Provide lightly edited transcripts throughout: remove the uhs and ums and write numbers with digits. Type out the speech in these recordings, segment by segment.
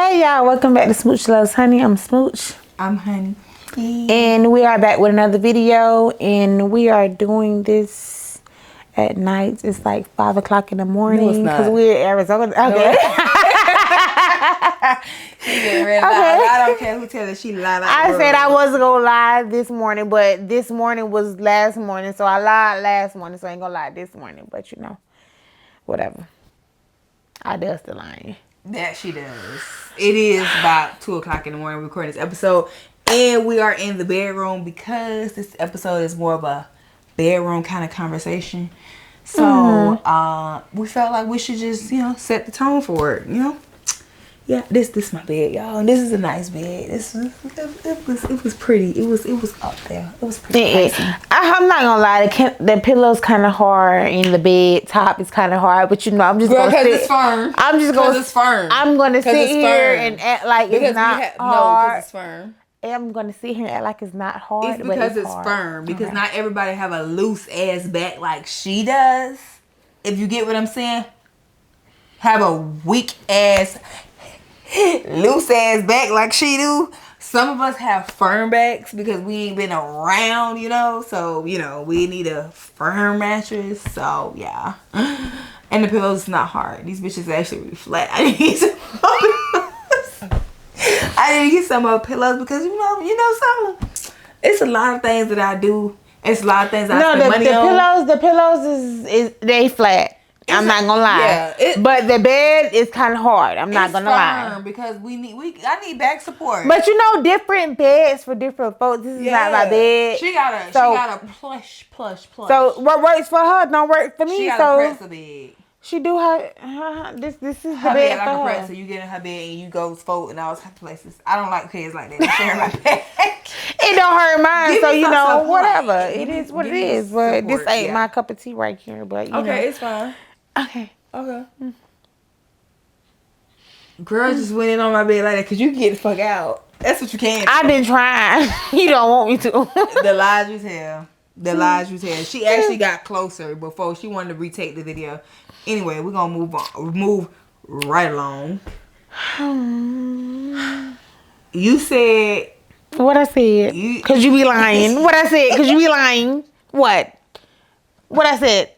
Hey y'all, welcome back to Smooch Loves Honey. I'm Smooch. I'm Honey. And we are back with another video, and we are doing this at night. It's like 5 o'clock in the morning because we're in Arizona. Okay. She getting ready to lie. I don't care who tells her she lied. I said I wasn't gonna lie this morning, but this morning was last morning, so I lied last morning, so I ain't gonna lie this morning. But you know, whatever. I does the lying. That she does. It is about 2 o'clock in the morning recording this episode, and we are in the bedroom because this episode is more of a bedroom kind of conversation. So we felt like we should just, set the tone for it, Yeah, this my bed, y'all. And this is a nice bed. It was pretty. It was up there. It was pretty. I'm not gonna lie. The pillow's kind of hard, and the bed top is kind of hard. But I'm just gonna sit. It's firm. I'm just gonna. It's firm. I'm gonna sit here and act like it's not hard. No, because it's firm. I'm gonna sit here and act like it's not hard. It's because it's firm. Because not everybody have a loose ass back like she does. If you get what I'm saying. Have a weak ass. Loose ass back like she do. Some of us have firm backs because we ain't been around, so we need a firm mattress. So yeah, and the pillows is not hard. These bitches are actually really flat. I need some pillows. I need to get some more pillows because something. It's a lot of things that I do. It's a lot of things I spend money on. The pillows is they flat. I'm not gonna lie. Yeah, but the bed is kind of hard. I'm not gonna lie. Because I need back support. But different beds for different folks. This is not my bed. She got a plush. So what works for her don't work for me. She got a pretzel bed. She do her. This is the her bed like for a her. pretzel. You get in her bed and you go fold in all types of places. I don't like beds like that. It hurt my back. It don't hurt mine. Give So whatever. It is what it is. But this ain't my cup of tea right here. But it's fine. Okay. Girl just went in on my bed like that because you get the fuck out. That's what you can do. I've been trying. You don't want me to. The lies you tell. She actually got closer before she wanted to retake the video. Anyway, we're going to move right along. You said. What I said? Because you be lying. What I said? Because you be lying. What I said?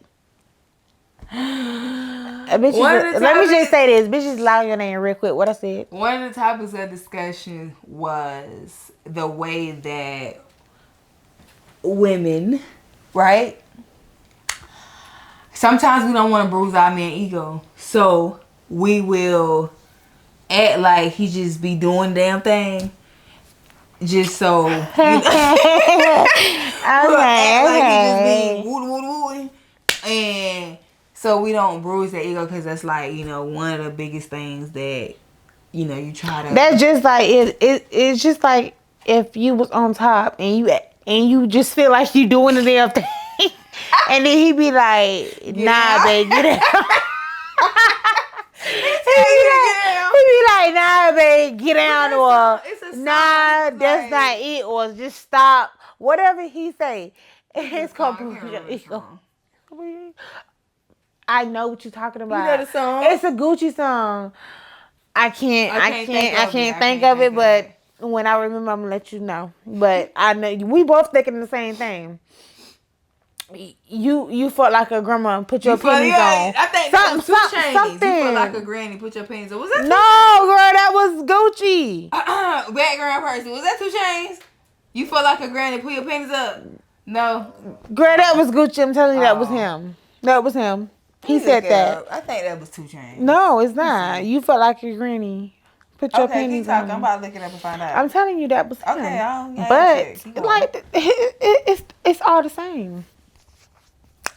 Let me just say this. Bitches lie your name real quick. What I said. One of the topics of discussion was the way that women, right? Sometimes we don't want to bruise our man's ego. So we will act like he just be doing damn thing. Just so. And so we don't bruise their ego because that's like, one of the biggest things that, you try to. That's just like, it's just like if you was on top and you just feel like you doing the damn thing. And then he be like, nah, babe, get out. He be like, nah, babe, get down. Or, nah, that's not it. Or just stop. Whatever he say. It's called bruise your ego. I know what you're talking about. You know the song? It's a Gucci song. I can't think of it, but when I remember, I'm gonna let you know. But I know we both thinking the same thing. You felt like a grandma. Put your panties on. I think that was 2 Chainz. Something. You felt like a granny. Put your panties on. Was that? No, girl, that was Gucci. Background person. Was that 2 Chainz? You felt like a granny. Put your panties up. No. Girl, that was Gucci. I'm telling you, that was him. That was him. He said that. I think that was 2 Chainz. No, it's not. You felt like your granny. Put your panties on. I'm about to look it up and find out. I'm telling you that was him. Okay, but like it's all the same.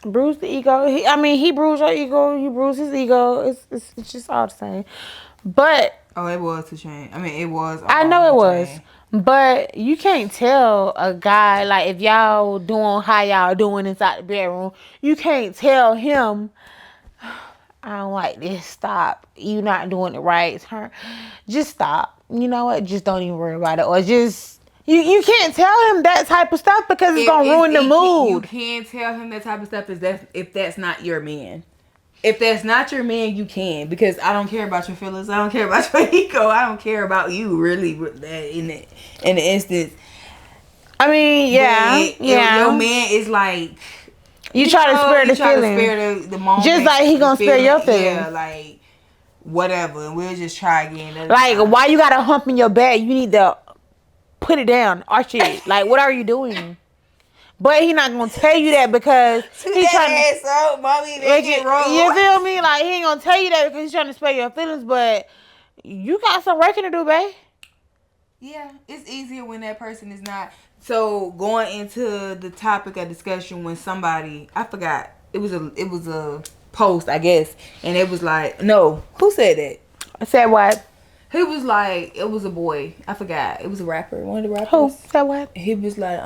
Bruise the ego. He bruised your ego. You bruise his ego. It's just all the same. But it was 2 Chainz. It was. I know it was. But you can't tell a guy, like, if y'all doing how y'all doing inside the bedroom, you can't tell him, I don't like this, stop. You not doing it right. Just stop. You know what? Just don't even worry about it. Or just, you can't tell him that type of stuff because it's going to ruin the mood. You can't tell him that type of stuff if that's not your man. If that's not your man, you can, because I don't care about your feelings. I don't care about your ego. I don't care about you really in the instance. I mean, yeah, yeah. Your man is like, you try to spare the feelings. To spare the moment, just like he gonna spare your feelings. Yeah, like whatever, and we'll just try again. Like, why you got a hump in your back? You need to put it down, arch it. Like, what are you doing? But he not gonna tell you that because he's trying to. Up, mommy, you feel me? Like, he ain't gonna tell you that because he's trying to spare your feelings. But you got some working to do, babe. Yeah, it's easier when that person is not. So going into the topic of discussion, when somebody, I forgot, it was a post, I guess, and it was like, no, who said that? I said what? He was like, it was a boy, I forgot, it was a rapper, one of the rappers. Who said what? He was like,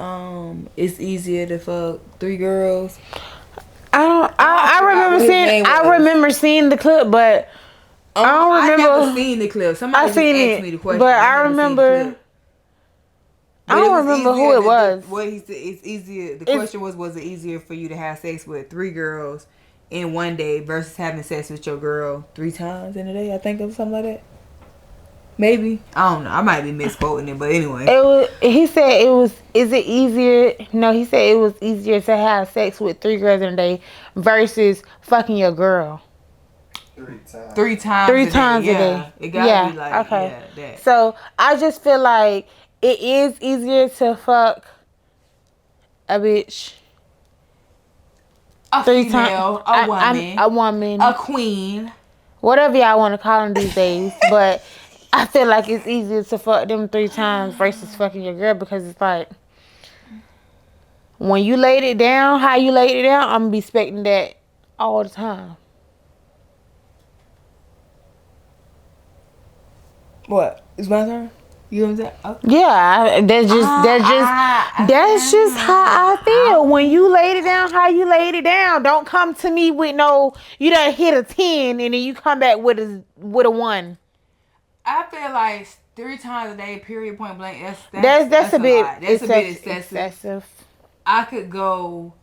it's easier to fuck 3 girls. I remember seeing the clip, but I don't remember. I never seen the clip. Somebody asked me the question, but I remember. I don't remember who it was. What he said, it's easier. The question was it easier for you to have sex with 3 girls in one day versus having sex with your girl 3 times in a day? I think it was something like that. Maybe, I don't know. I might be misquoting it, but anyway. He said it was. Is it easier? No, he said it was easier to have sex with 3 girls in a day versus fucking your girl 3 times. 3 times a day. It gotta be like, okay. Yeah, that. So I just feel like it is easier to fuck a bitch, a 3 female, times, a woman, a queen, whatever y'all want to call them these days. But I feel like it's easier to fuck them 3 times versus fucking your girl, because it's like, when you laid it down, how you laid it down, I'm gonna be expecting that all the time. What? It's my turn? You know what I'm saying? Oh. Yeah, that's just how I feel. When you laid it down, how you laid it down. Don't come to me with no, you done hit a 10 and then you come back with a 1. I feel like 3 times a day, period, point blank. That's a bit excessive. I could go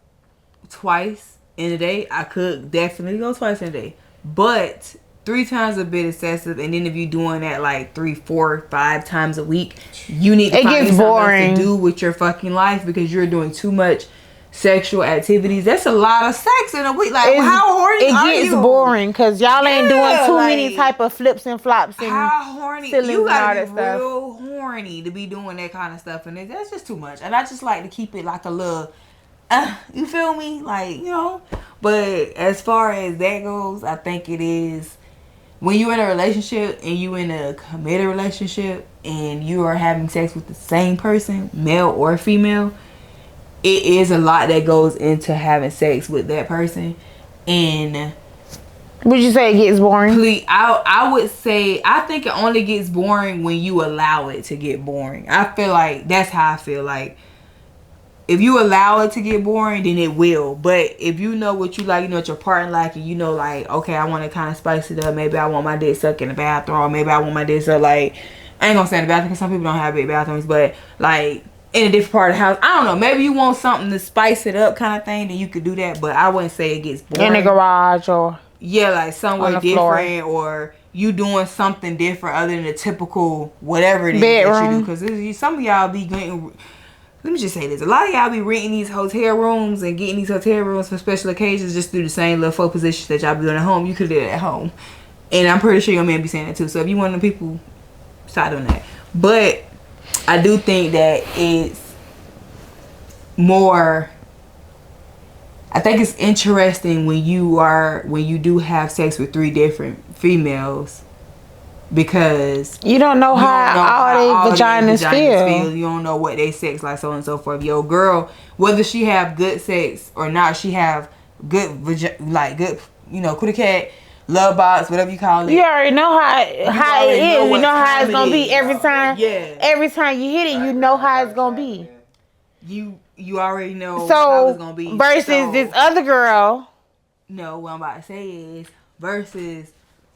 twice in a day. I could definitely go twice in a day, but 3 times a bit excessive. And then if you're doing that like 3, 4, 5 times a week, you need to find something else to do with your fucking life, because you're doing too much sexual activities. That's a lot of sex in a week. Like, how horny are you? It gets boring because y'all ain't doing too many type of flips and flops. And how horny? You gotta be real horny to be doing that kind of stuff, and that's just too much. And I just like to keep it like a little, you feel me? Like, you know. But as far as that goes, I think it is, when you're in a relationship and you in a committed relationship and you are having sex with the same person, male or female, it is a lot that goes into having sex with that person. And would you say it gets boring? I would say, I think it only gets boring when you allow it to get boring. I feel like that's how I feel. Like, if you allow it to get boring, then it will. But if you know what you like, you know what your partner like, and you know, like, okay, I want to kind of spice it up. Maybe I want my dick sucked in the bathroom, or maybe I want my dick sucked, like, I ain't gonna say in the bathroom because some people don't have big bathrooms, but like in a different part of the house. I don't know. Maybe you want something to spice it up, kind of thing. Then you could do that. But I wouldn't say it gets boring. In the garage or like somewhere different, or you doing something different other than the typical whatever it is that you do. Because some of y'all be getting. Let me just say this. A lot of y'all be renting these hotel rooms and getting these hotel rooms for special occasions just through the same little 4 positions that y'all be doing at home. You could do it at home. And I'm pretty sure your man be saying that too. So if you one of them people, stop doing that. But I do think that it's more, I think it's interesting when you do have sex with 3 different females, because you don't know how all they vaginas feel. You don't know what they sex like, so on and so forth. Your girl, whether she have good sex or not, she have good good, you know, kitty cat, love box, whatever you call it. You already know how it is. You know how it's gonna be every time. Yeah. Every time you hit it, you know how it's gonna be. You already know how it's gonna be. Versus this other girl. No, what I'm about to say is versus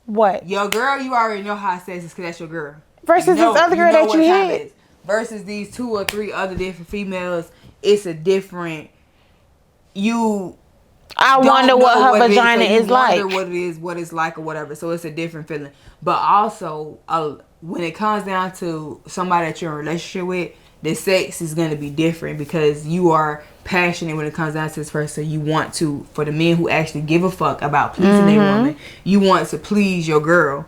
what? Your girl, you already know how sex is because that's your girl. Versus this other girl that you hit. Versus these 2 or 3 other different females, it's a different. I don't wonder know what her it is, vagina so you is like. wonder what it's like or whatever. So it's a different feeling. But also, when it comes down to somebody that you're in a relationship with, the sex is gonna be different because you are passionate when it comes down to this person. You want to, for the men who actually give a fuck about pleasing their woman, you want to please your girl.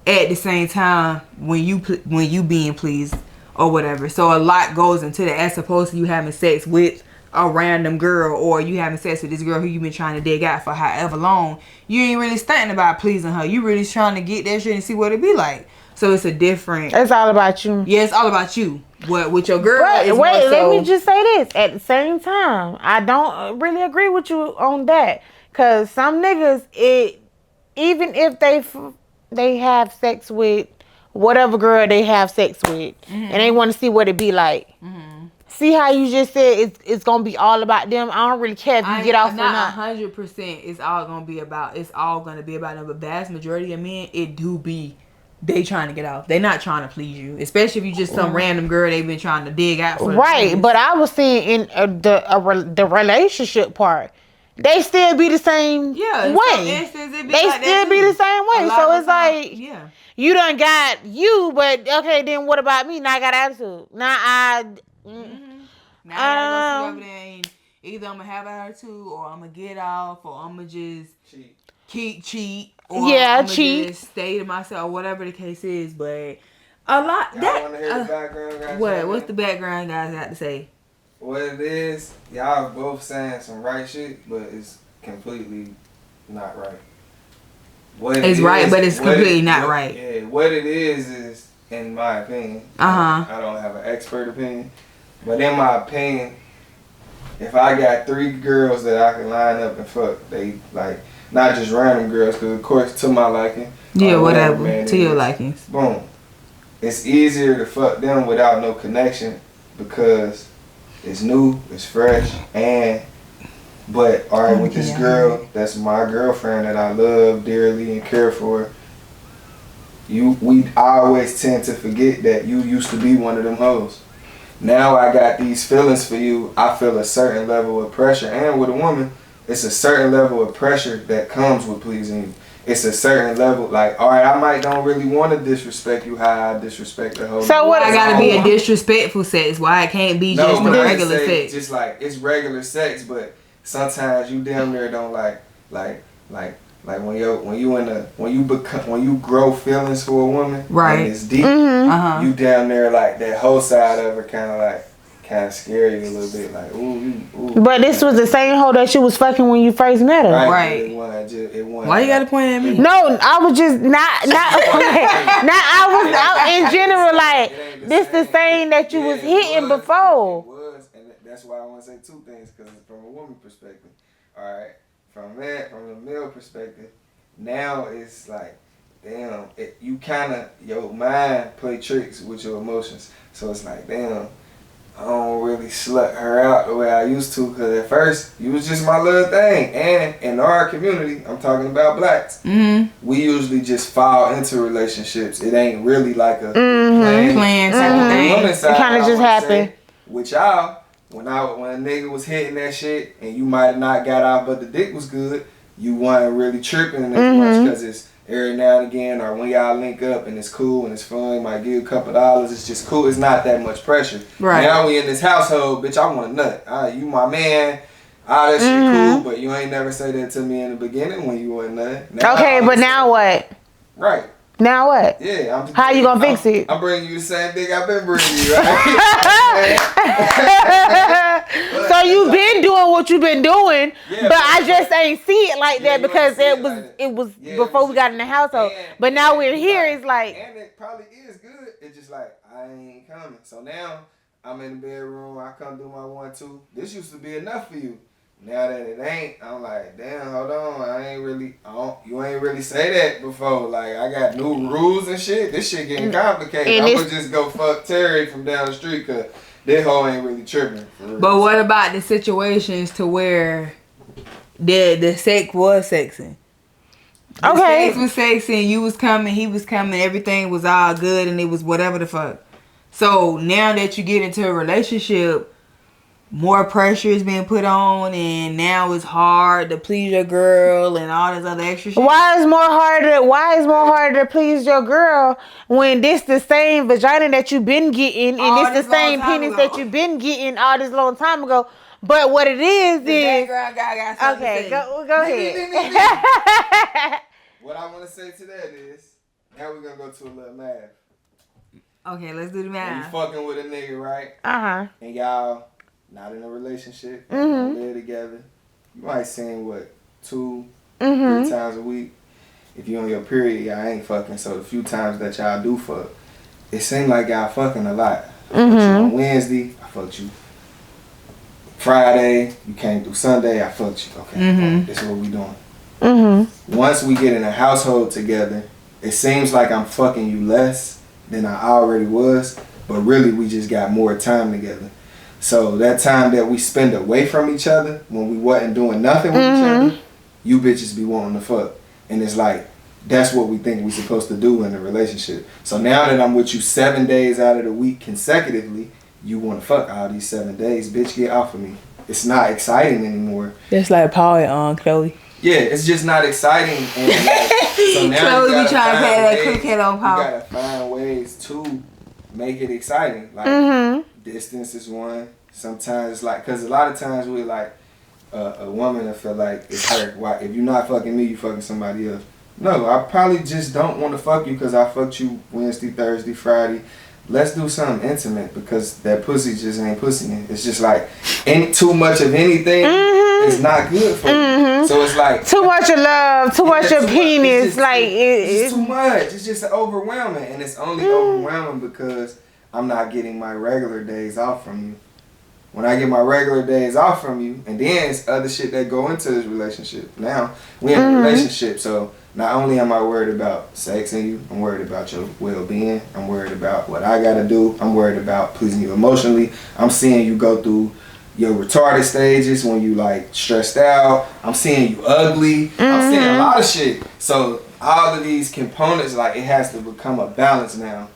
At the same time, when you being pleased or whatever, so a lot goes into that as opposed to you having sex with a random girl or you having sex with this girl who you've been trying to dig out for however long. You ain't really thinking about pleasing her. You really trying to get that shit and see what it be like. So it's a different. It's all about you. Yeah, it's all about you. What with your girl? But Is wait, more so, let me just say this. At the same time, I don't really agree with you on that. Cause some niggas, even if they have sex with whatever girl they have sex with, and they want to see what it be like. See how you just said it's gonna be all about them. I don't really care if you get off or not. 100%. It's all gonna be about. It's all gonna be about them. But vast majority of men, it do be. They trying to get off. They not trying to please you, especially if you just some random girl they've been trying to dig out for. Right, but I was seeing in the relationship part, they still be the same way. They still be the same way. So it's like, you done got you, but okay, then what about me? Now I got attitude. Now Now I gotta go sit over there and either I'm gonna have attitude or I'm gonna get off or I'm gonna just cheat. Or I'm cheat. Just stay to myself or whatever the case is. But a lot y'all want to hear the background guys? What's the background guys got to say? What it is, y'all both saying some right shit, but it's completely not right. It's right, but it's completely not right. Yeah, what it is, in my opinion, I don't have an expert opinion, but in my opinion, if I got 3 girls that I can line up and fuck, they like, not just random girls, because of course to my liking. Yeah, whatever, to your likings. Boom. It's easier to fuck them without no connection because it's new, it's fresh, but alright, with this girl, that's my girlfriend that I love dearly and care for, we always tend to forget that you used to be one of them hoes. Now I got these feelings for you, I feel a certain level of pressure, and with a woman, it's a certain level of pressure that comes with pleasing you. It's a certain level, like, all right, I might don't really want to disrespect you how I disrespect the whole. So what? I gotta be a disrespectful sex. Why it can't be just a regular sex? Just like it's regular sex, but sometimes you damn near don't like when you grow feelings for a woman, right? And it's deep. You damn near like that whole side of her kind of scare you a little bit, like ooh. But this was the same hoe that you was fucking when you first met her, right? It won. Why you gotta point at me? No, I was just not. I was out in general, like this the same that you was hitting before. It was, and that's why I want to say 2 things, because from a woman perspective, all right, from the male perspective, now it's like, damn, your mind play tricks with your emotions, so it's like, damn. I don't really slut her out the way I used to, because at first, you was just my little thing. And in our community, I'm talking about blacks, we usually just fall into relationships. It ain't really like a plan type of thing. It kind of just happened. With y'all, when a nigga was hitting that shit, and you might have not got out, but the dick was good, you wasn't really tripping as much, because it's every now and again, or when y'all link up and it's cool and it's fun, you might give a couple dollars, it's just cool, it's not that much pressure. Right. Now we in this household, bitch, I want a nut. You my man, all that shit cool, but you ain't never say that to me in the beginning when you wasn't nothing. Okay, but now what? Right. Now what? Yeah. How you gonna fix it? I'm bringing you the same thing I've been bringing you, right? So you've been doing what you've been doing, but I just ain't see it like that because it was before we got in the household. But now we're here, it's like. And it probably is good. It's just like, I ain't coming. So now I'm in the bedroom, I come do my 1-2. This used to be enough for you. Now that it ain't, I'm like, damn, hold on, you ain't really say that before. Like, I got new rules and shit. This shit getting complicated. I'm gonna just go fuck Terry from down the street, cause that hoe ain't really tripping. But what about the situations to where the sex was sexing? The sex was sexing, you was coming, he was coming, everything was all good, and it was whatever the fuck. So now that you get into a relationship, more pressure is being put on, and now it's hard to please your girl and all this other extra shit. Why is more harder to please your girl when this the same vagina that you've been getting and All this the this long same time penis ago. that you've been getting all this long time ago? But what it is The background guy got something to okay, say. go ahead. What I want to say to that is, now we're gonna go to a little math. Okay, let's do the When you math. fucking with a nigga, right? Uh-huh. And y'all not in a relationship, Mhm. live together. You might see him, what, 2, Mhm. 3 times a week. If you on your period, y'all ain't fucking. So the few times that y'all do fuck, it seems like y'all fucking a lot. I fucked you on Wednesday, I fucked you Friday, you came through Sunday, I fucked you. Okay, this is what we doing. Once we get in a household together, it seems like I'm fucking you less than I already was, but really we just got more time together. So that time that we spend away from each other, when we wasn't doing nothing with each other, you bitches be wanting to fuck. And it's like, that's what we think we supposed to do in a relationship. So now that I'm with you 7 days out of the week consecutively, you want to fuck all these 7 days. Bitch, get off of me. It's not exciting anymore. Just like Paul and Chloe. Yeah, it's just not exciting. And like, so now Chloe you be gotta trying to find pay that ways- cricket on Paul. You gotta find ways to make it exciting. Like distance is one. Sometimes it's like, cause a lot of times we like a woman that feel like it's her. Why? If you're not fucking me, you fucking somebody else. No, I probably just don't want to fuck you because I fucked you Wednesday, Thursday, Friday. Let's do something intimate because that pussy just ain't pussy. It's just like too much of anything is not good for you. So it's like Too much of love, too much of penis. It's too much. It's just overwhelming, and it's only overwhelming because I'm not getting my regular days off from you. When I get my regular days off from you, and then it's other shit that go into this relationship. Now we in a relationship, so not only am I worried about sexing you, I'm worried about your well-being. I'm worried about what I gotta do. I'm worried about pleasing you emotionally. I'm seeing you go through your retarded stages when you like stressed out. I'm seeing you ugly. I'm seeing a lot of shit. So all of these components, like it has to become a balance now.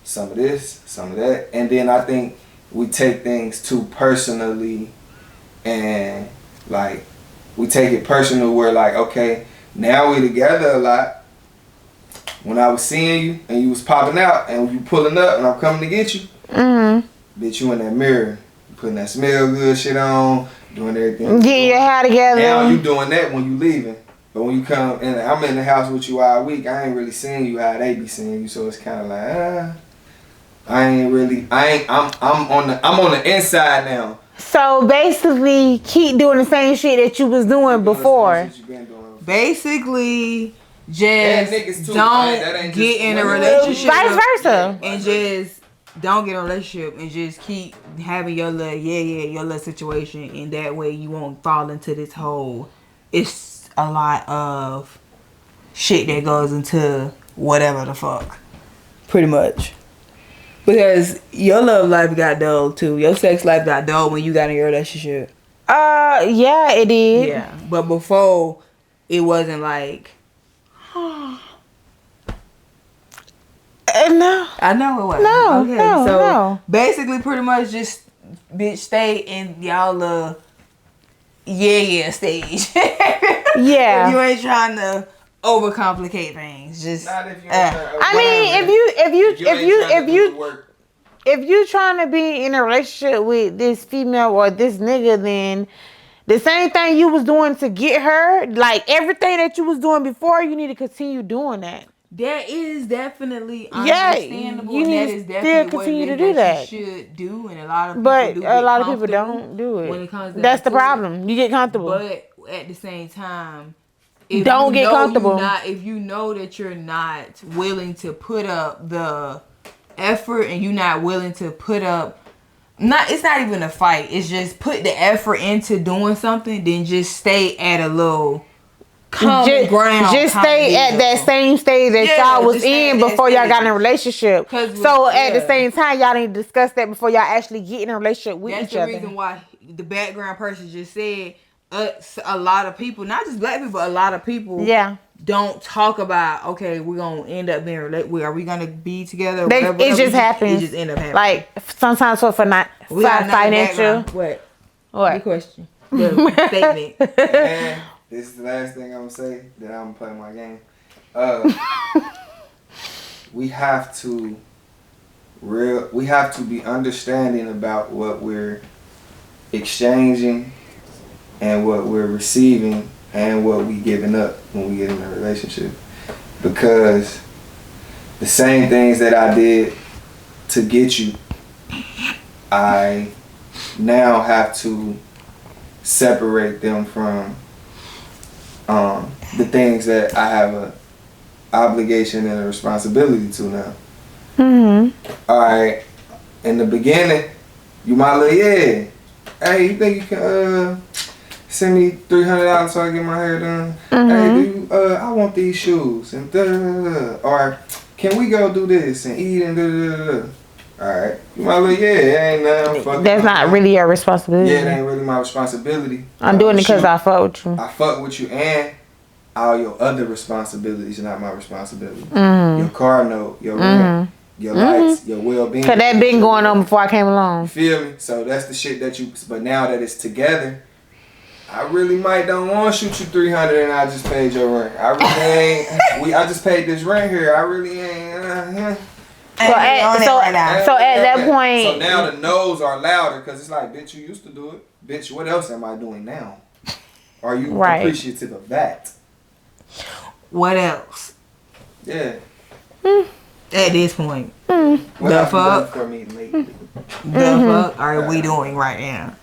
Some of this, some of that, and then I think we take things too personally, and like we take it personal where like, okay, now we together a lot. When I was seeing you and you was popping out and you pulling up and I'm coming to get you, bitch, you in that mirror, you putting that smell good shit on, doing everything. Get your hair together. Now you doing that when you leaving. But when you come and I'm in the house with you all week, I ain't really seeing you how they be seeing you, so it's kind of like, I'm on the inside now. So basically, keep doing the same shit that you was doing before. Basically, just don't get in a relationship. Vice versa. And just don't get in a relationship and just keep having your little your little situation, and that way you won't fall into this hole. It's a lot of shit that goes into whatever the fuck. Pretty much. Because your love life got dull too. Your sex life got dull when you got in your relationship. Yeah, it did. Yeah. But before, it wasn't like... No. I know it wasn't. No, okay, no, so no. basically pretty much just bitch stay in y'all stage. Yeah. You ain't trying to overcomplicate things. Just Not if you I mean, if you trying to be in a relationship with this female or this nigga, then the same thing you was doing to get her, like everything that you was doing before, you need to continue doing that. that is definitely Yeah, understandable. you and need that to is still definitely continue what it to is do that. you should do, and a lot of people But do a get lot of people comfortable don't do it. when it comes down That's the to it. problem. You get comfortable. But at the same time, if Don't you get know comfortable. if you know that you're not willing to put up the effort, and you're not willing to put up, it's not even a fight. It's just put the effort into doing something. Then just stay at a little common ground. Just stay at that same stage that y'all was in before y'all got in a relationship. So at the same time, y'all need to discuss that before y'all actually get in a relationship with each other. That's the reason why the background person just said a lot of people, not just black people, but a lot of people don't talk about, okay, we're gonna end up being are we gonna be together? It just happens. It just end up happening. Like sometimes for financial. What? What? The question. The statement. And this is the last thing I'm gonna say. Then I'm gonna play my game. We have to be understanding about what we're exchanging and what we're receiving and what we giving up when we get in a relationship. Because the same things that I did to get you, I now have to separate them from the things that I have a obligation and a responsibility to now. Alright, in the beginning, you might look, yeah, hey, you think you can send me $300 so I get my hair done? Hey, I want these shoes and or can we go do this and eat and Alright, you might look, yeah, it ain't nothing. Fuck That's not really your responsibility. Yeah, it ain't really my responsibility. I'm doing it because I fuck with you. I fuck with you and all your other responsibilities are not my responsibility. Your car note, your rent, your lights, your well-being. Cause that been going on before I came along. You feel me? So that's the shit that you. But now that it's together, I really might don't want to shoot you $300 and I just paid your rent. I really ain't. I just paid this rent here. I really ain't. So at that point, so now the no's are louder because it's like, bitch, you used to do it. Bitch, what else am I doing now? Are you appreciative of that? What else? Yeah. At this point. What The have you done fuck? for me lately? The fuck are we doing right now?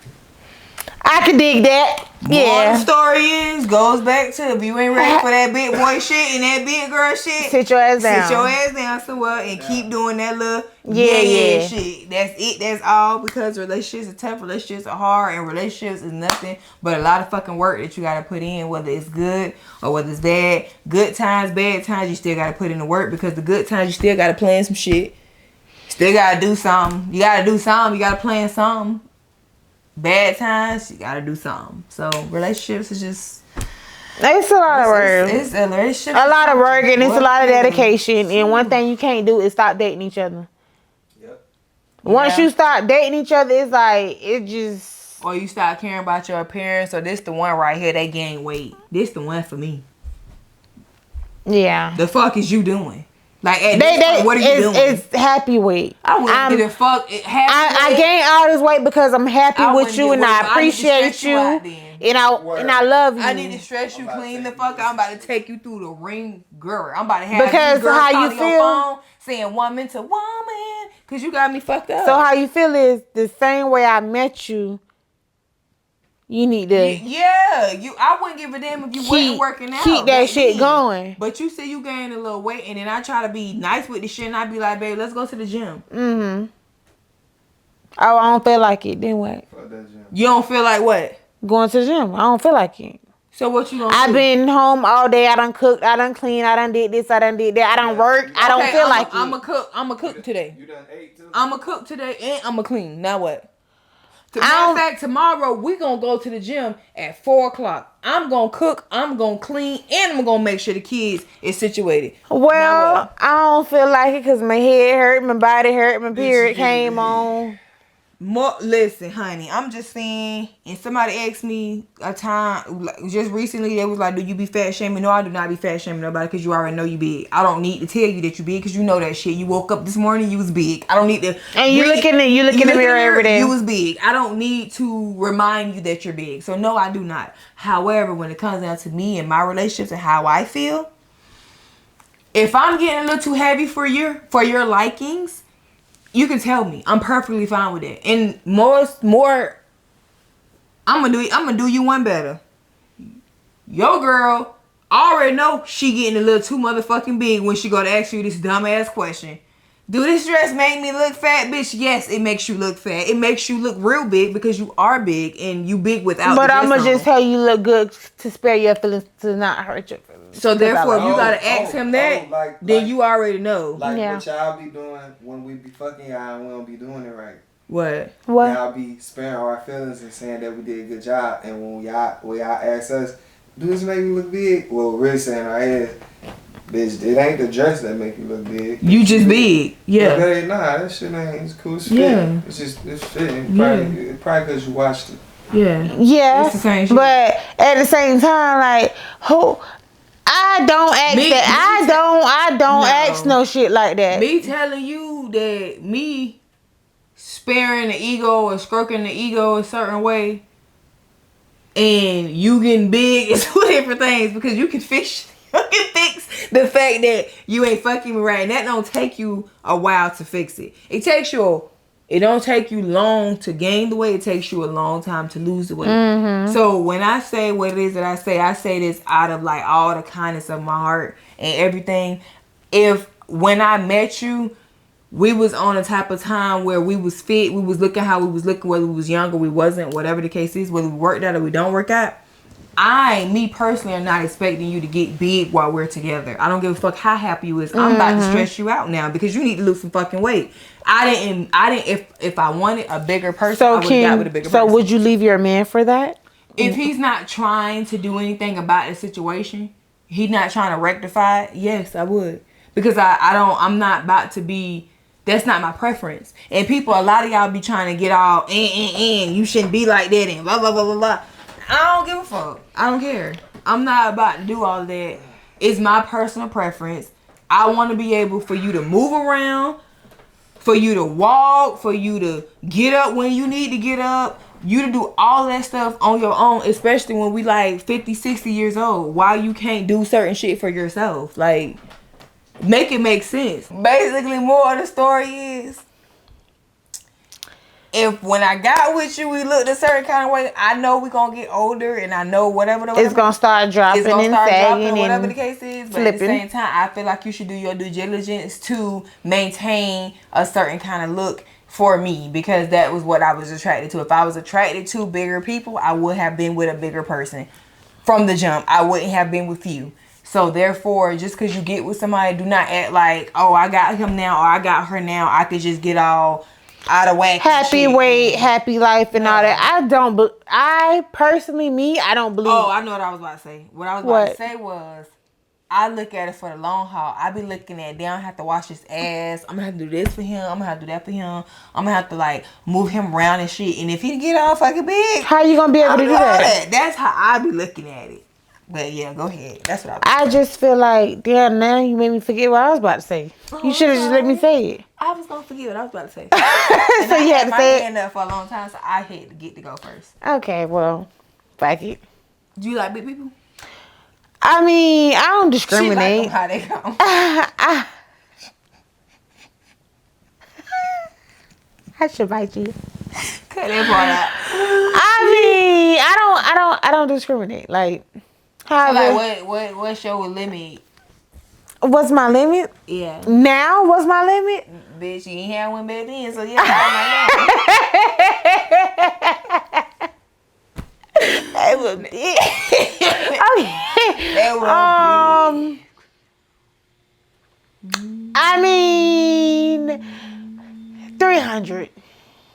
I can dig that. Yeah. The story is, goes back to, if you ain't ready for that big boy shit and that big girl shit, Sit your ass down. Sit your ass down somewhere and keep doing that little yeah shit. That's it. That's all. Because relationships are tough, relationships are hard, and relationships is nothing but a lot of fucking work that you gotta put in, whether it's good or whether it's bad. Good times, bad times, you still gotta put in the work, because the good times you still gotta plan some shit. Still gotta do something. You gotta do something. You gotta plan something. Bad times, you gotta do something. So relationships is just, it's a lot of work. It's a relationship. A lot of work, and it's a lot of dedication. And one thing you can't do is stop dating each other. Yep. Once you start dating each other, it's like it just. Or you start caring about your appearance. Or this the one right here, they gain weight. This the one for me. Yeah. The fuck is you doing? Like, at this point, what are you doing? It's happy weight. I wouldn't give a fuck. I gained all this weight because I'm happy with you and I appreciate you. And I love you. I need to stress you clean the fuck out. I'm about to take you through the ring, girl. I'm about to have because these girls how you calling feel, your phone saying woman to woman, because you got me fucked up. So how you feel is the same way I met you. You need to I wouldn't give a damn if you wasn't working out. Keep that shit going. But you say you gained a little weight, and then I try to be nice with the shit, and I be like, babe, let's go to the gym. Oh, I don't feel like it. Then what? You don't feel like what? Going to the gym. I don't feel like it. So what you gonna do? I've been home all day. I done cooked. I done cleaned. I done did this. I done did that. I done worked. I don't feel like it. I'm a cook today. You done ate too? I'm a cook today, and I'm a clean. Now what? Matter of fact, tomorrow we gonna go to the gym at 4:00. I'm gonna cook, I'm gonna clean, and I'm gonna make sure the kids is situated. Well, I don't feel like it because my head hurt, my body hurt, my period came on. Listen, honey, I'm just saying, and somebody asked me a time, just recently, they was like, do you be fat shaming? No, I do not be fat shaming nobody, because you already know you big. I don't need to tell you that you big, because you know that shit. You woke up this morning, you was big. I don't need to. And you look in the mirror every day. You was big. I don't need to remind you that you're big. So no, I do not. However, when it comes down to me and my relationships and how I feel, if I'm getting a little too heavy for your likings, you can tell me. I'm perfectly fine with that. And more, I'm gonna do you one better. Your girl already know she getting a little too motherfucking big when she go to ask you this dumbass question. Do this dress make me look fat, bitch? Yes, it makes you look fat. It makes you look real big because you are big and you big without. But I'm gonna just tell you look good to spare your feelings, to not hurt your feelings. So therefore, if you gotta ask him that, then you already know. Like what y'all be doing when we be fucking y'all, and we don't be doing it right. What? Y'all be sparing our feelings and saying that we did a good job, and when y'all ask us, do this make me look big? Well, we're really saying our head, bitch, it ain't the dress that make you look big. You just big. Yeah. Nah, that shit ain't. It's cool as fit. Yeah. It's fitting. Probably because you watched Yeah. Yeah, It's the same shit. but at the same time, like who? I don't ask that. I don't ask no shit like that. Me telling you that me sparing the ego or stroking the ego a certain way, and you getting big is two different things because you can fix the fact that you ain't fucking me right, and that don't take you a while to fix it. It don't take you long to gain the weight. It takes you a long time to lose the weight. Mm-hmm. So when I say what it is that I say this out of like all the kindness of my heart and everything. If when I met you, we was on a type of time where we was fit, we was looking how we was looking, whether we was younger, we wasn't, whatever the case is, whether we worked out or we don't work out. Me personally, am not expecting you to get big while we're together. I don't give a fuck how happy you is. I'm about to stress you out now because you need to lose some fucking weight. I didn't. If I wanted a bigger person, I would have got with a bigger person. So would you leave your man for that? If he's not trying to do anything about the situation, he's not trying to rectify it, yes, I would. Because I'm not about to be, that's not my preference. And people, a lot of y'all be trying to get all, you shouldn't be like that, and blah, blah, blah, blah, blah. I don't give a fuck. I don't care. I'm not about to do all of that. It's my personal preference. I want to be able for you to move around, for you to walk, for you to get up when you need to get up, you to do all that stuff on your own, especially when we like 50, 60 years old. Why you can't do certain shit for yourself? Like, make it make sense. Basically, more of the story is, if when I got with you, we looked a certain kind of way, I know we gonna get older, and I know whatever. It's gonna start dropping and sagging, whatever the case is. But at the same time, I feel like you should do your due diligence to maintain a certain kind of look for me, because that was what I was attracted to. If I was attracted to bigger people, I would have been with a bigger person from the jump. I wouldn't have been with you. So therefore, just because you get with somebody, do not act like, oh, I got him now or I got her now, I could just get all out of whack. Happy weight, happy life, and all that. I personally, I don't believe. Oh, I know what I was about to say. What I was about to say was, I look at it for the long haul. I be looking at, damn, I have to wash his ass. I'm gonna have to do this for him. I'm gonna have to do that for him. I'm gonna have to like move him around and shit. And if he get all fucking big, how you gonna be able to do that? That's how I be looking at it. But yeah, go ahead. That's what I just feel like, damn, now you made me forget what I was about to say. You should have just let me say it. I was gonna forget what I was about to say. So you had to say it. I had my hand up for a long time, so I had to get to go first. Okay, well, fuck it. Do you like big people? I mean, I don't discriminate. She like them how they come. I should bite you. Cut that part out. I mean, I don't discriminate. Like, however, so like what's your limit? What's my limit? Yeah. Now, what's my limit? Bitch, you ain't had one back then, so yeah. They were big. They were big. I mean, 300.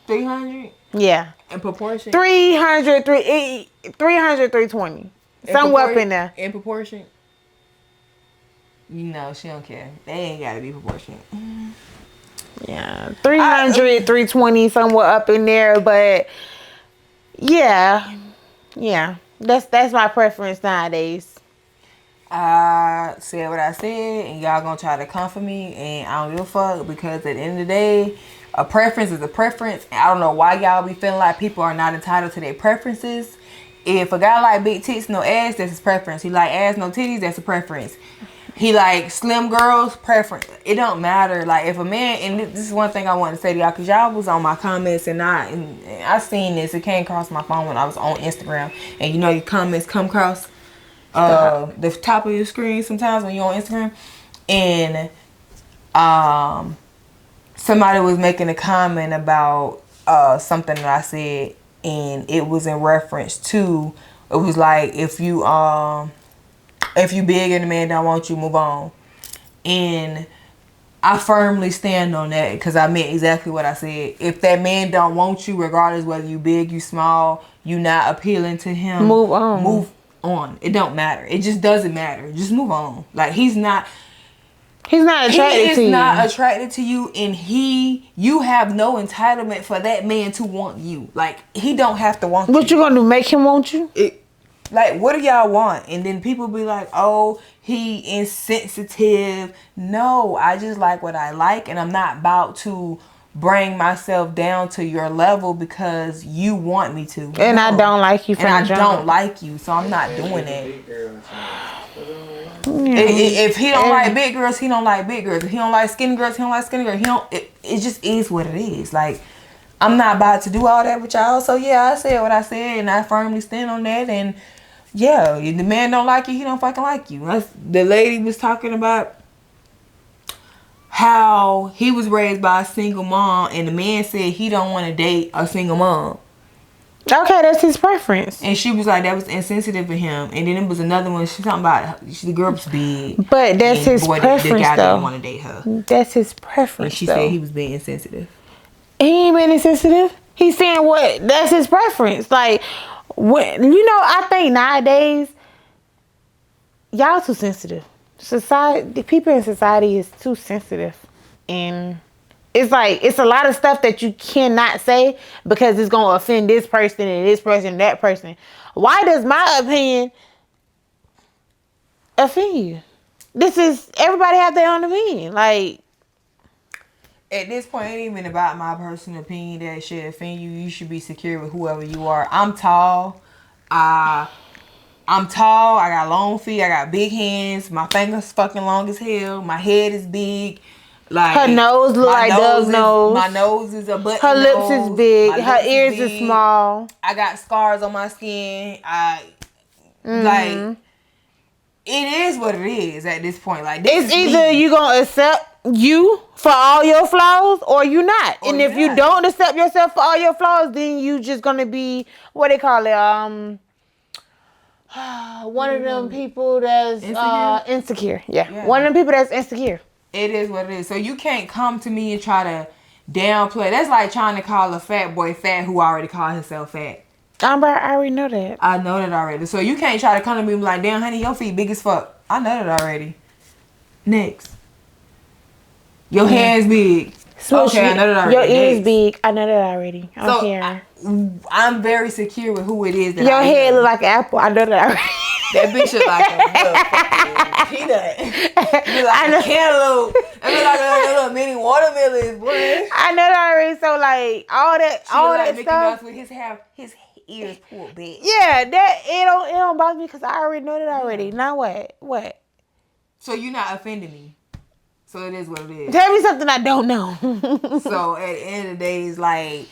300? Yeah. In proportion? 300, 320. Somewhere up in there. In proportion? You know, she don't care. They ain't got to be proportionate. Yeah. 300, 320, somewhere up in there. But, yeah. Yeah. That's my preference nowadays. I said what I said, and y'all gonna try to come for me, and I don't give a fuck, because at the end of the day, a preference is a preference. And I don't know why y'all be feeling like people are not entitled to their preferences. If a guy like big tits, no ass, that's his preference. He like ass, no titties, that's a preference. He like slim girls, preference. It don't matter. Like if a man, and this is one thing I want to say to y'all, because y'all was on my comments, and I seen this. It came across my phone when I was on Instagram, and you know your comments come across the top of your screen sometimes when you're on Instagram, and somebody was making a comment about something that I said, and it was in reference to, it was like, if you big and the man don't want you, move on. And I firmly stand on that, because I meant exactly what I said. If that man don't want you, regardless whether you big, you small, you not appealing to him, move on. Move on. It don't matter. It just doesn't matter. Just move on. Like, he's not, He's not attracted to you. He is not attracted to you, and you have no entitlement for that man to want you. Like, he don't have to want you. What you gonna do? Make him want you? Like, what do y'all want? And then people be like, oh, he insensitive. No, I just like what I like, and I'm not about to bring myself down to your level because you want me to. And no. I don't like you. And I don't like you, so I'm not doing that. If he don't like big girls, he don't like big girls. If he don't like skinny girls, he don't like skinny girls. It just is what it is. Like, I'm not about to do all that with y'all. So yeah, I said what I said, and I firmly stand on that. And yeah, if the man don't like you, he don't fucking like you. The lady was talking about how he was raised by a single mom, and the man said he don't want to date a single mom. Okay, that's his preference. And she was like, that was insensitive for him. And then it was another one. She talking about the girl was big. But that's his preference, the guy though. didn't want to date her. That's his preference. And she said he was being insensitive. He ain't being insensitive. He's saying what? That's his preference. Like, when I think nowadays, y'all too sensitive. The people in society is too sensitive, and it's like it's a lot of stuff that you cannot say because it's gonna offend this person and this person and that person. Why does my opinion offend you? Everybody have their own opinion. Like, at this point, it ain't even about my personal opinion that should offend you. You should be secure with whoever you are. I'm tall. I'm tall. I got long feet. I got big hands. My fingers fucking long as hell. My head is big. Like, her nose look like Doug's nose. My nose is a button. Her lips is big. Her ears is small. I got scars on my skin. Like, it is what it is at this point. Like, it's either you gonna accept you for all your flaws or you not. And if you don't accept yourself for all your flaws, then you just gonna be what they call it. One of them people that's insecure. Yeah. One of them people that's insecure. It is what it is. So you can't come to me and try to downplay. That's like trying to call a fat boy fat who already called himself fat. I already know that. I know that already. So you can't try to come to me and be like, damn, honey, your feet big as fuck. I know that already. Next. Your hair's big. Okay, I know that already. Your ears big. I know that already. I'm very secure with who it is. That your head look like an apple. I know that already. That bitch look like a peanut. You like a cantaloupe. It look like a little mini watermelon, boy. I know that already. So like all that Mickey stuff Mouse with his ears pulled big. Yeah, that it don't bother me because I already know that already. Now what? What? So you're not offending me. So it is what it is. Tell me something I don't know. So at the end of the day, it's like,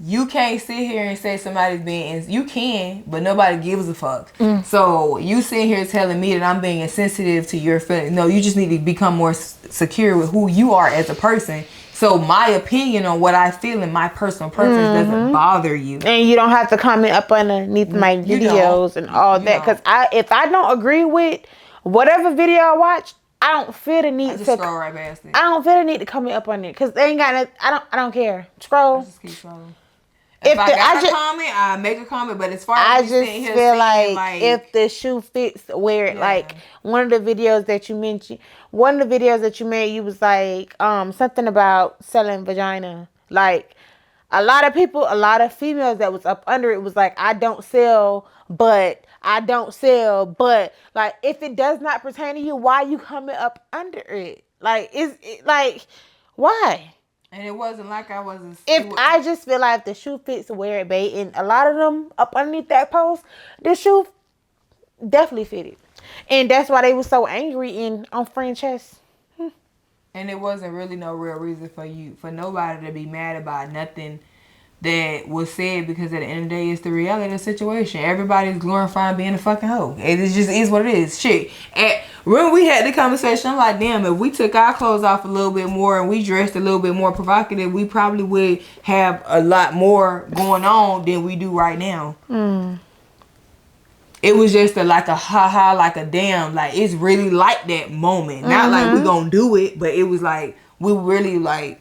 you can't sit here and say somebody's being... You can, but nobody gives a fuck. So you sitting here telling me that I'm being insensitive to your feelings. No, you just need to become more secure with who you are as a person. So my opinion on what I feel and my personal preference doesn't bother you. And you don't have to comment up underneath my videos and all that. Because if I don't agree with whatever video I watch, I don't feel the need to scroll right past it. I don't feel the need to comment up on it because they ain't got no, I don't care. Scroll. I just keep scrolling. If I got a comment, I make a comment. But as far as I just feel like if the shoe fits where it, like one of the videos that you mentioned, one of the videos that you made, you was like something about selling vagina. Like a lot of females that was up under it was like, I don't sell, but like if it does not pertain to you, why you coming up under it? Like like why? And it wasn't like I wasn't. I just feel like the shoe fits where it be, and a lot of them up underneath that post, the shoe definitely fitted, and that's why they was so angry on French chest. And it wasn't really no real reason for nobody to be mad about nothing that was said, because at the end of the day, it's the reality of the situation. Everybody's glorifying being a fucking hoe. It just is what it is. Shit. When we had the conversation, I'm like, damn, if we took our clothes off a little bit more and we dressed a little bit more provocative, we probably would have a lot more going on than we do right now. It was just like a ha-ha, like a damn, like it's really like that moment. Not like we gonna do it, but it was like we really like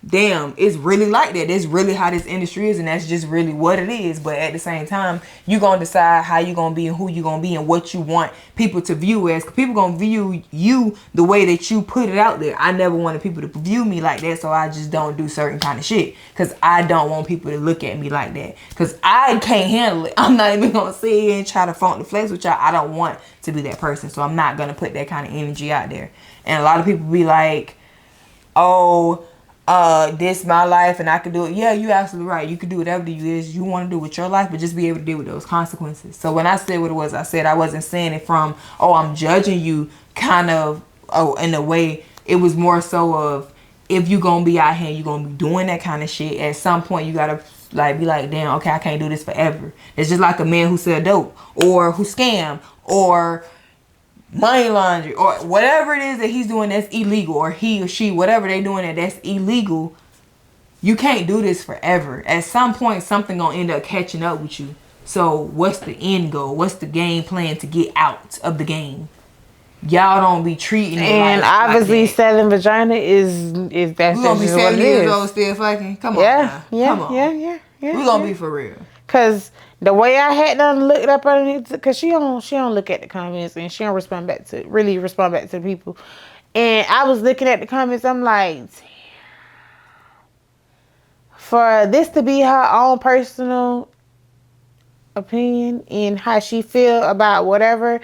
damn, it's really like that. That's really how this industry is, and that's just really what it is. But at the same time, you gonna decide how you gonna be and who you gonna be and what you want people to view as. 'Cause people gonna view you the way that you put it out there. I never wanted people to view me like that, so I just don't do certain kind of shit. Cause I don't want people to look at me like that. Cause I can't handle it. I'm not even gonna sit here and try to funk the flex with y'all. I don't want to be that person, so I'm not gonna put that kind of energy out there. And a lot of people be like, oh, this my life and I can do it. Yeah, you absolutely right. You can do whatever you want to do with your life, but just be able to deal with those consequences. So when I said what it was, I said I wasn't saying it from, oh, I'm judging you kind of, oh, in a way. It was more so of, if you gonna be out here, you gonna be doing that kind of shit, at some point you gotta like be like, damn, okay, I can't do this forever. It's just like a man who sell dope or who scam or money laundering or whatever it is that he's doing that's illegal, or he or she, whatever they doing that's illegal. You can't do this forever. At some point, something gonna end up catching up with you. So what's the end goal? What's the game plan to get out of the game? Y'all don't be treating it and obviously like that. selling vagina is that's We gonna be just what 70 it years is. old still fucking? Come on, Yeah, now. yeah, Come on. yeah. We gonna be for real. Cause the way I had done looked up underneath, cause she don't look at the comments and she don't respond back to the people. And I was looking at the comments, I'm like, damn. For this to be her own personal opinion and how she feel about whatever,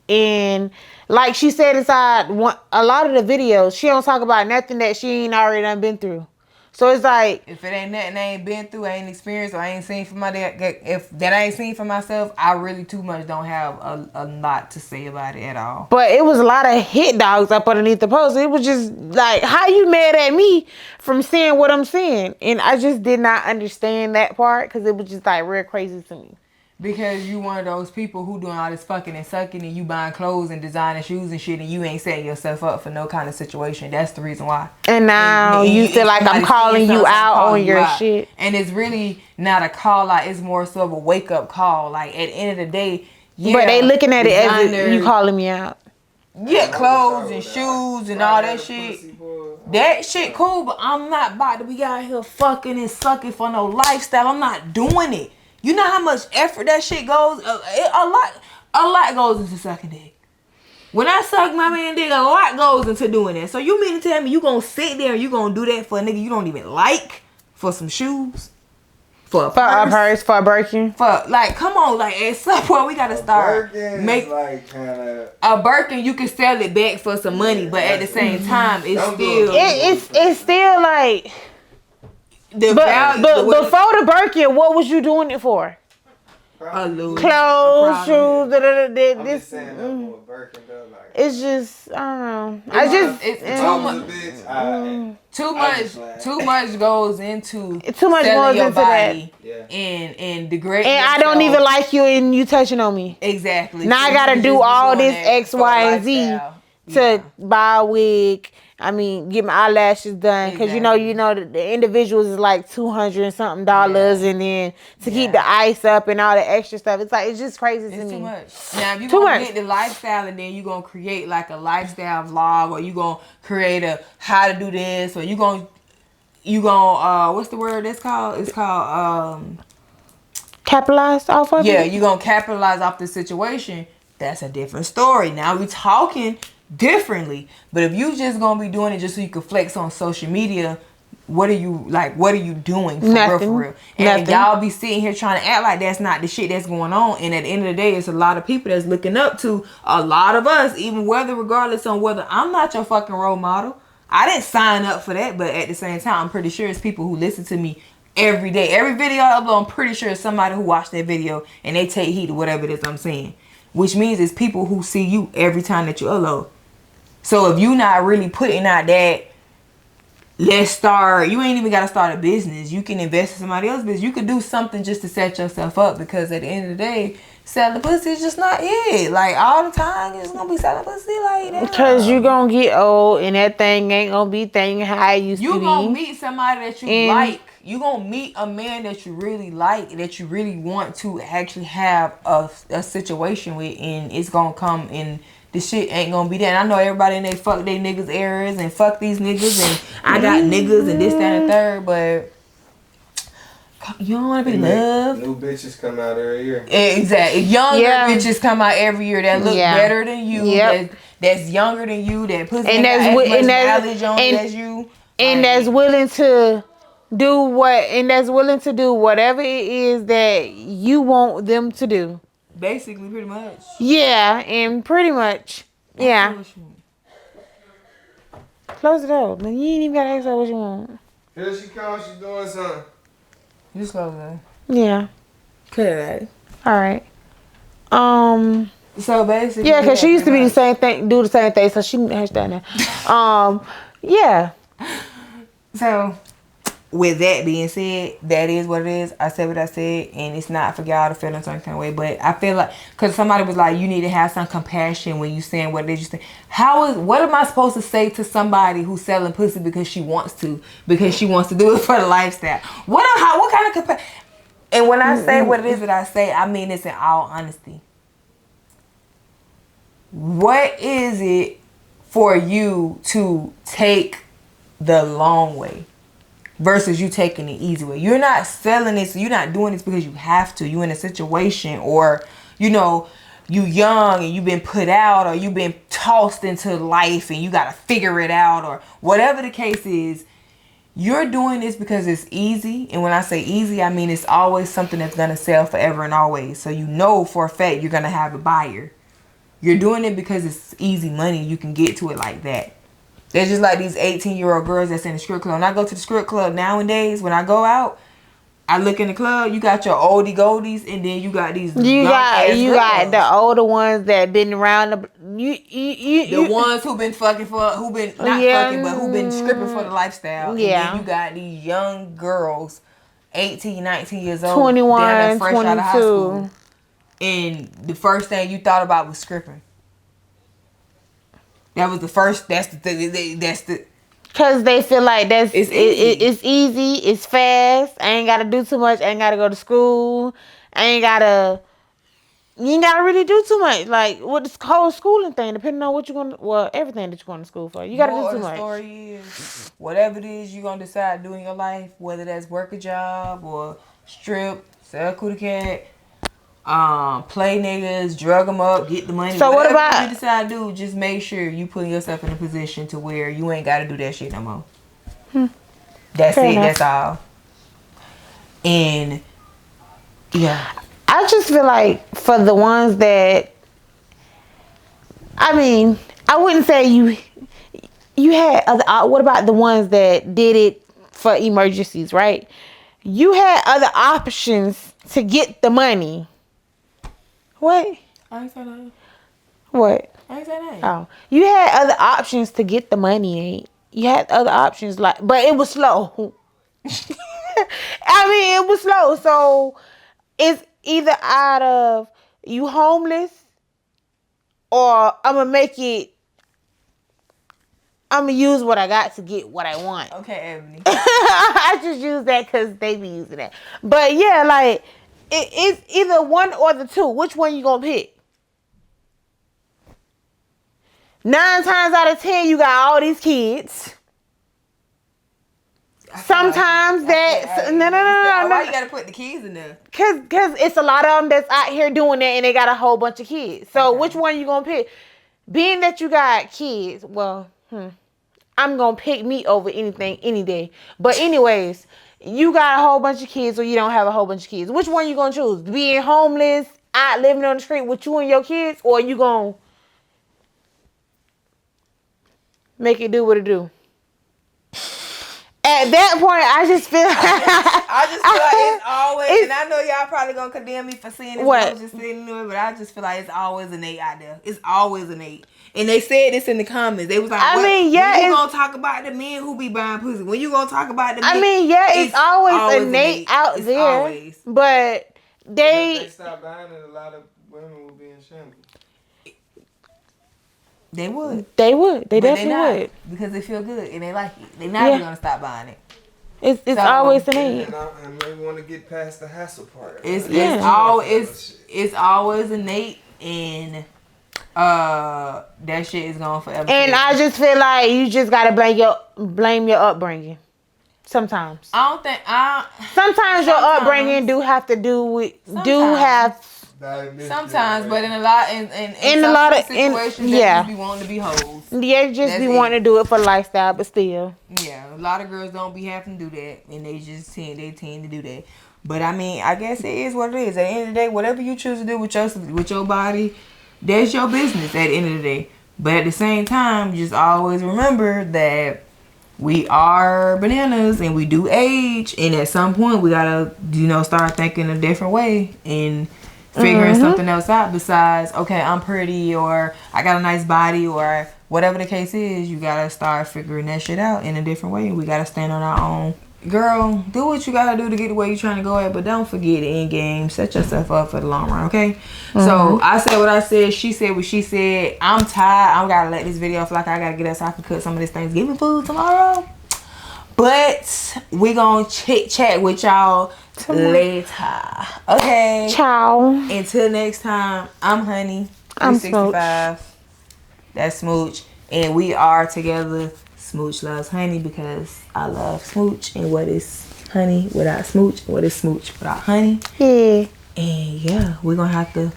and like she said inside a lot of the videos, she don't talk about nothing that she ain't already done been through. So it's like, if it ain't nothing I ain't been through, I ain't experienced, or I ain't seen for my if that I ain't seen for myself, I really too much don't have a lot to say about it at all. but it was a lot of hit dogs up underneath the post. It was just like, how you mad at me from seeing what I'm seeing? And I just did not understand that part, because it was just like real crazy to me. Because you one of those people who doing all this fucking and sucking, and you buying clothes and designing shoes and shit, and you ain't setting yourself up for no kind of situation. That's the reason why. And now you feel like I'm calling you out on your shit. And it's really not a call out. It's more so of a wake up call. Like, at the end of the day, yeah. But they looking at it as you calling me out. Yeah, clothes and shoes and all that shit. That shit cool, but I'm not about to be out here fucking and sucking for no lifestyle. I'm not doing it. You know how much effort that shit goes? A lot goes into sucking dick. When I suck my man dick, a lot goes into doing that. So you mean to tell me you gonna sit there and you gonna do that for a nigga you don't even like? For some shoes? For a purse? For a Birkin? For, like, come on, like, at some point we gotta start like kinda, a Birkin. You can sell it back for some money, but at the same time, it's still it's still like the but value. Before the Birkin, what was you doing it for? Clothes, shoes, this. It's just, I don't know. It's too much goes into that. And degrading. And I don't even like you, and you touching on me. Exactly. Now I gotta do all this X, Y, and Z to buy a wig. I mean, get my eyelashes done, because you know the individuals is like $200 and something, and then to keep the ice up and all the extra stuff. It's like, it's just crazy to me. Too much. Now if you gonna get the lifestyle, and then you gonna create like a lifestyle vlog, or you gonna create a how to do this, or you gonna what's the word that's called? It's called capitalize off of it. Yeah, you gonna capitalize off the situation. That's a different story. Now we talking differently. But if you just gonna be doing it just so you can flex on social media, what are you doing for real? And y'all be sitting here trying to act like that's not the shit that's going on. And at the end of the day, it's a lot of people that's looking up to a lot of us, even regardless on whether I'm not your fucking role model. I didn't sign up for that, but at the same time, I'm pretty sure it's people who listen to me every day. Every video I upload, I'm pretty sure it's somebody who watched that video and they take heed to whatever it is I'm saying. Which means it's people who see you every time that you upload. So if you not really putting out that, let's start, you ain't even got to start a business. You can invest in somebody else's business. You could do something just to set yourself up, because at the end of the day, selling pussy is just not it. Like, all the time, you're just going to be selling pussy like that. Because you going to get old, and that thing ain't going to be thing how it used to be. You going to meet somebody that you like. You going to meet a man that you really like, that you really want to actually have a situation with, and it's going to come in the shit ain't gonna be there. And I know everybody in they fuck they niggas errors and fuck these niggas and I got niggas and this, that, and the third, but you don't want to be loved. New bitches come out every year. Exactly. Younger bitches come out every year that look better than you. That's younger than you. That pussy ain't got as much knowledge on it as you. And that's willing to do whatever it is that you want them to do. Basically, pretty much. Yeah, and pretty much. Yeah. Close the door. You ain't even gotta ask her what you want. Here she comes. She's doing something. Just close it. Yeah. Good. Alright. So basically. Yeah, because she used to be the same thing, do the same thing, so she understand that. Yeah. So, with that being said, that is what it is. I said what I said, and it's not for y'all to feel in some kind of way. But I feel like, because somebody was like, you need to have some compassion when you saying what it is you say. What am I supposed to say to somebody who's selling pussy because she wants to do it for the lifestyle? What kind of compassion? And when I say what it is that I say, I mean this in all honesty. What is it for you to take the long way versus you taking the easy way? You're not selling this. You're not doing this because you have to. You in a situation, or you young and you've been put out, or you've been tossed into life and you got to figure it out, or whatever the case is. You're doing this because it's easy. And when I say easy, I mean it's always something that's going to sell forever and always. So you know for a fact you're going to have a buyer. You're doing it because it's easy money. You can get to it like that. They're just like these 18-year-old girls that's in the strip club. When I go to the strip club nowadays, when I go out, I look in the club, you got your oldie goldies, and then you got these you got the older ones that been around the ones who been stripping for the lifestyle. Yeah. And then you got these young girls, 18, 19 years old, 21, fresh 22. out of high school. And the first thing you thought about was stripping. That was the first. That's the. Cause they feel like it's easy, it's fast. I ain't gotta do too much. I ain't gotta go to school. You ain't gotta really do too much. Like with this whole schooling thing, depending on what you're everything that you're going to school for, you gotta do too much. The story is, whatever it is you're gonna decide to do in your life, whether that's work a job or strip, sell cootie cat, play niggas, drug them up, get the money. So whatever what about you decide to do? Just make sure you put yourself in a position to where you ain't got to do that shit no more. That's Fair it. Enough. That's all. And yeah, I just feel like for the ones that, I mean, I wouldn't say you had other. What about the ones that did it for emergencies? Right? You had other options to get the money. What? I ain't say that. What? I ain't say that. Oh, you had other options to get the money. You had other options, but it was slow. I mean, it was slow. So it's either out of you homeless, or I'm gonna use what I got to get what I want. Okay, Ebony. I just use that because they be using that. But yeah, like. It's either one or the two. Which one you gonna pick? 9 times out of 10, you got all these kids. Sometimes no. Why you gotta put the kids in there? Cause it's a lot of them that's out here doing that, and they got a whole bunch of kids. So which one you gonna pick? Being that you got kids, I'm gonna pick me over anything any day. But anyways. You got a whole bunch of kids, or you don't have a whole bunch of kids. Which one you gonna choose? Being homeless, out living on the street with you and your kids, or you gonna make it do what it do? At that point, I just feel like it's always, and I know y'all probably gonna condemn me for seeing this. What? I was just sitting there, but I just feel like it's always an 8 out there. It's always an 8. And they said this in the comments. They was like, when you gonna talk about the men who be buying pussy? When you gonna talk about the men? I mean, it's always an 8 out there. Always. But if they stop buying it, a lot of women will be in shambles. They would. They definitely would. Because they feel good and they like it. They're not gonna stop buying it. It's always an 8. And they want to get past the hassle part. It's always an 8, and that shit is gone forever. And I just feel like you just gotta blame your upbringing. Sometimes. Sometimes your upbringing do have to do with Sometimes, but in a lot of situations, they just be wanting to be hoes. Yeah, just be wanting to do it for lifestyle, but still. Yeah, a lot of girls don't be having to do that, and they tend to do that. But I mean, I guess it is what it is. At the end of the day, whatever you choose to do with your body, that's your business. At the end of the day, but at the same time, just always remember that we are bananas and we do age, and at some point we gotta start thinking a different way and figuring something else out besides, okay, I'm pretty or I got a nice body or whatever the case is. You gotta start figuring that shit out in a different way. We gotta stand on our own. Girl, do what you gotta do to get to where you're trying to go at, but don't forget the end game. Set yourself up for the long run, okay? So I said what I said. She said what she said. I'm tired. I gotta let this video fly. I gotta get us so I can cook some of this Thanksgiving food tomorrow. But we gonna chit chat with y'all later. Okay. Ciao. Until next time, I'm Honey. I'm 365. That's Smooch. And we are together. Smooch loves Honey because I love Smooch. And what is Honey without Smooch? What is Smooch without Honey? Yeah. And yeah, we're gonna have to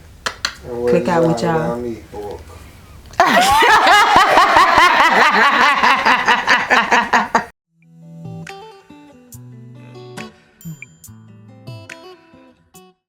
click out with y'all.